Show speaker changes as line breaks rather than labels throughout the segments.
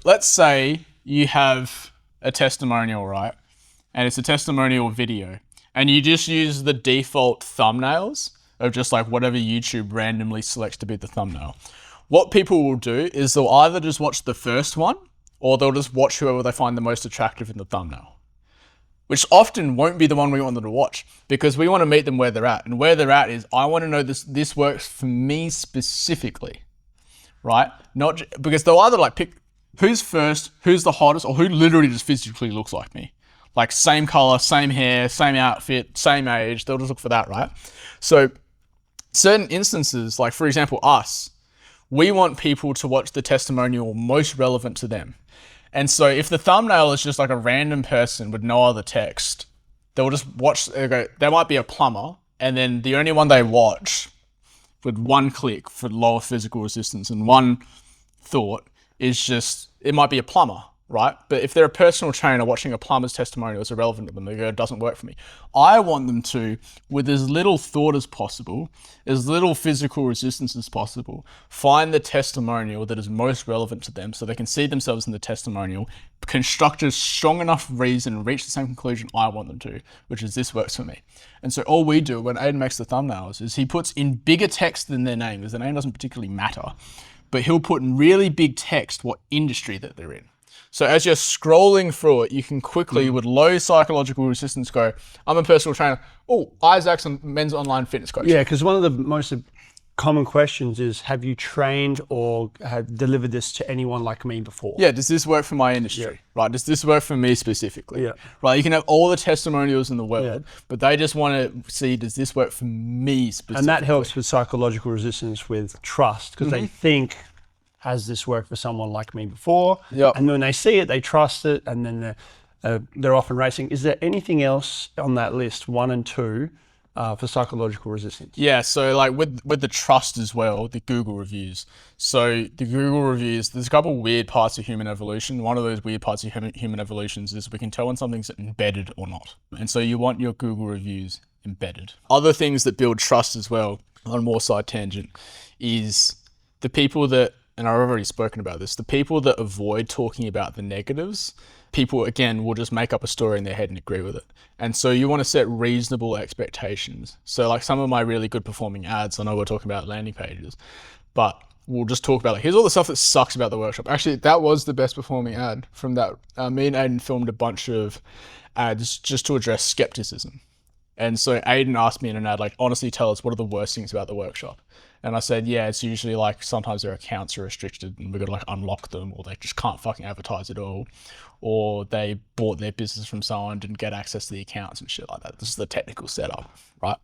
Let's say you have a testimonial, right? And it's a testimonial video. And you just use the default thumbnails of just like whatever YouTube randomly selects to be the thumbnail. What people will do is they'll either just watch the first one or they'll just watch whoever they find the most attractive in the thumbnail, which often won't be the one we want them to watch because we want to meet them where they're at. And where they're at is, I want to know this works for me specifically, right? Not because they'll either like pick who's first, who's the hottest, or who literally just physically looks like me. Like same color, same hair, same outfit, same age. They'll just look for that, right? So certain instances, like for example, us, we want people to watch the testimonial most relevant to them. And so if the thumbnail is just like a random person with no other text, they'll just watch, there might be a plumber, and then the only one they watch with one click for lower physical resistance and one thought is just, it might be a plumber, right? But if they're a personal trainer watching a plumber's testimonial, it's irrelevant to them. They go, it doesn't work for me. I want them to, with as little thought as possible, as little physical resistance as possible, find the testimonial that is most relevant to them so they can see themselves in the testimonial, construct a strong enough reason, and reach the same conclusion I want them to, which is this works for me. And so all we do when Aiden makes the thumbnails is he puts in bigger text than their name, because their name doesn't particularly matter, but he'll put in really big text what industry that they're in. So as you're scrolling through it, you can quickly, with low psychological resistance, go, I'm a personal trainer. Oh, Isaac's a men's online fitness coach.
Yeah, because one of the most common questions is, have you trained or have delivered this to anyone like me before?
Yeah, does this work for my industry? Yeah. Right, does this work for me specifically?
Yeah.
Right, you can have all the testimonials in the world, but they just want to see, does this work for me specifically?
And that helps with psychological resistance with trust, because they think, has this worked for someone like me before?
Yep.
And when they see it, they trust it, and then they're often racing. Is there anything else on that list, 1 and 2, for psychological resistance?
Yeah, so like with the trust as well, the Google reviews. So the Google reviews, there's a couple of weird parts of human evolution. One of those weird parts of human evolutions is we can tell when something's embedded or not. And so you want your Google reviews embedded. Other things that build trust as well, on a more side tangent, is the people that, and I've already spoken about this, the people that avoid talking about the negatives, people, again, will just make up a story in their head and agree with it. And so you want to set reasonable expectations. So like some of my really good performing ads, I know we're talking about landing pages, but we'll just talk about, like, here's all the stuff that sucks about the workshop. Actually, that was the best performing ad from that. Me and Aiden filmed a bunch of ads just to address skepticism. And so Aiden asked me in an ad, like, honestly tell us, what are the worst things about the workshop? And I said, yeah, it's usually like sometimes their accounts are restricted and we've got to like unlock them, or they just can't fucking advertise at all, or they bought their business from someone, didn't get access to the accounts and shit like that. This is the technical setup, right?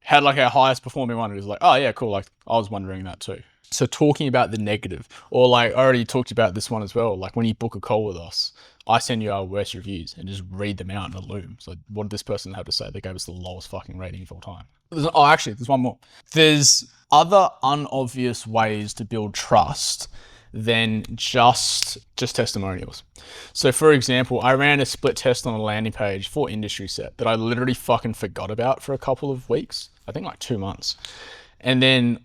Had like our highest performing one, it was like, oh yeah, cool. Like I was wondering that too. So talking about the negative, or like I already talked about this one as well. Like when you book a call with us, I send you our worst reviews and just read them out in a loom. So what did this person have to say? They gave us the lowest fucking rating of all time. Actually, there's one more. There's other unobvious ways to build trust than just testimonials. So for example, I ran a split test on a landing page for industry set that I literally fucking forgot about for a couple of weeks. I think like 2 months. And then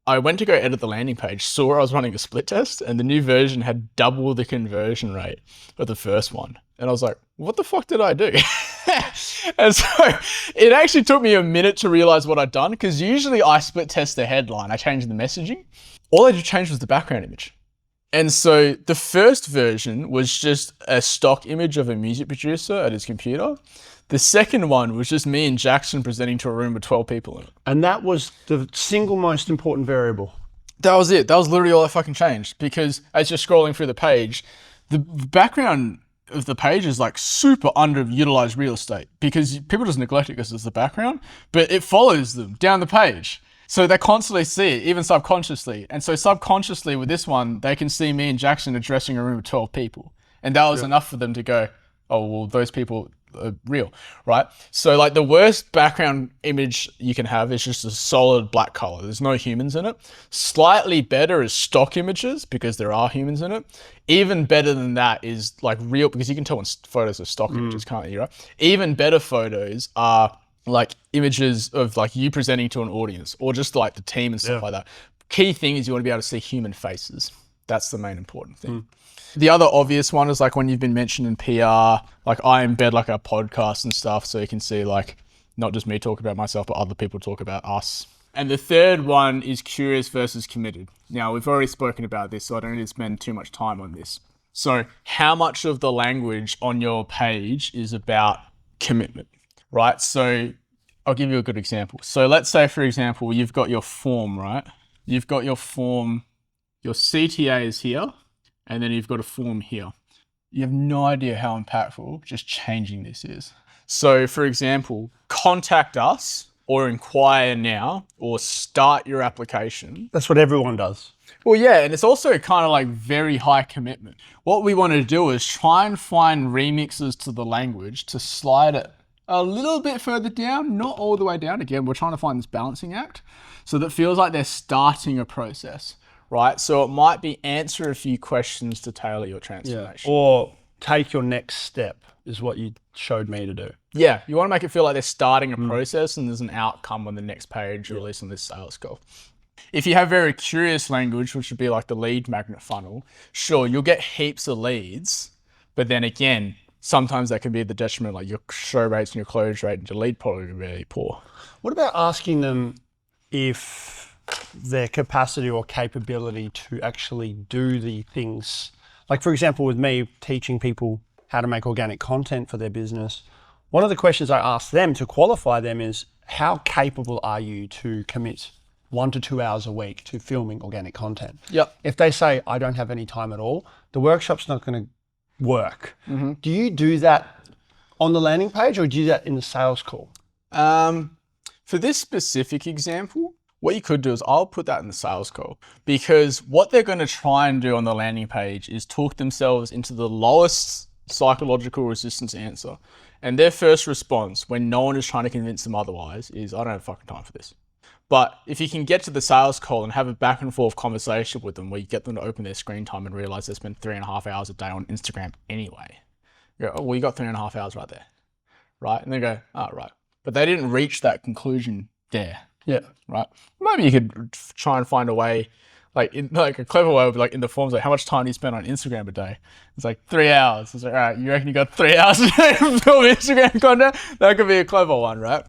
I went to go edit the landing page, saw I was running a split test, and the new version had double the conversion rate of the first one. And I was like, what the fuck did I do? And so it actually took me a minute to realize what I'd done, because usually I split test the headline, I changed the messaging. All I did change was the background image. And so the first version was just a stock image of a music producer at his computer. The second one was just me and Jackson presenting to a room with 12 people in it.
And that was the single most important variable.
That was it. That was literally all I fucking changed, because as you're scrolling through the page, the background of the page is like super underutilized real estate, because people just neglect it because it's the background, but it follows them down the page. So they constantly see it, even subconsciously. And so subconsciously with this one, they can see me and Jackson addressing a room with 12 people. And that was enough for them to go, oh, well, those people are real, right? So like the worst background image you can have is just a solid black color. There's no humans in it. Slightly better is stock images, because there are humans in it. Even better than that is like real, because you can tell when photos are stock images, can't you, right? Even better photos are like images of like you presenting to an audience, or just like the team and stuff like that. Key thing is you want to be able to see human faces. That's the main important thing. The other obvious one is like when you've been mentioned in PR, like I embed like our podcast and stuff so you can see like not just me talk about myself, but other people talk about us. And the third one is curious versus committed. Now, we've already spoken about this, so I don't need to spend too much time on this. So how much of the language on your page is about commitment, right? So I'll give you a good example. So let's say, for example, you've got your form, right? You've got your form, your CTA is here, and then you've got a form here. You have no idea how impactful just changing this is. So for example, contact us or inquire now or start your application.
That's what everyone does.
Well, yeah, and it's also kind of like very high commitment. What we want to do is try and find remixes to the language to slide it a little bit further down, not all the way down. Again, we're trying to find this balancing act so that it feels like they're starting a process. Right, so it might be answer a few questions to tailor your transformation.
Or take your next step is what you showed me to do.
Yeah, you want to make it feel like they're starting a process and there's an outcome on the next page or at least on this sales goal. If you have very curious language, which would be like the lead magnet funnel, sure, you'll get heaps of leads, but then again, sometimes that can be the detriment, like your show rates and your close rate and your lead probably really poor.
What about asking them if their capacity or capability to actually do the things, like for example, with me teaching people how to make organic content for their business, one of the questions I ask them to qualify them is, how capable are you to commit 1 to 2 hours a week to filming organic content?
Yep.
If they say, I don't have any time at all, the workshop's not going to work. Do you do that on the landing page or do you do that in the sales call?
For this specific example, what you could do is I'll put that in the sales call, because what they're going to try and do on the landing page is talk themselves into the lowest psychological resistance answer. And their first response when no one is trying to convince them otherwise is, I don't have fucking time for this. But if you can get to the sales call and have a back and forth conversation with them where you get them to open their screen time and realize they spend 3.5 hours a day on Instagram anyway. You go, oh, well, you got 3.5 hours right there. Right? And they go, oh, right. But they didn't reach that conclusion there.
Yeah.
Right. Maybe you could try and find a way, like a clever way would be like in the forms, like how much time do you spend on Instagram a day? It's like 3 hours. It's like, all right, you reckon you got 3 hours a day to film Instagram content? That could be a clever one, right?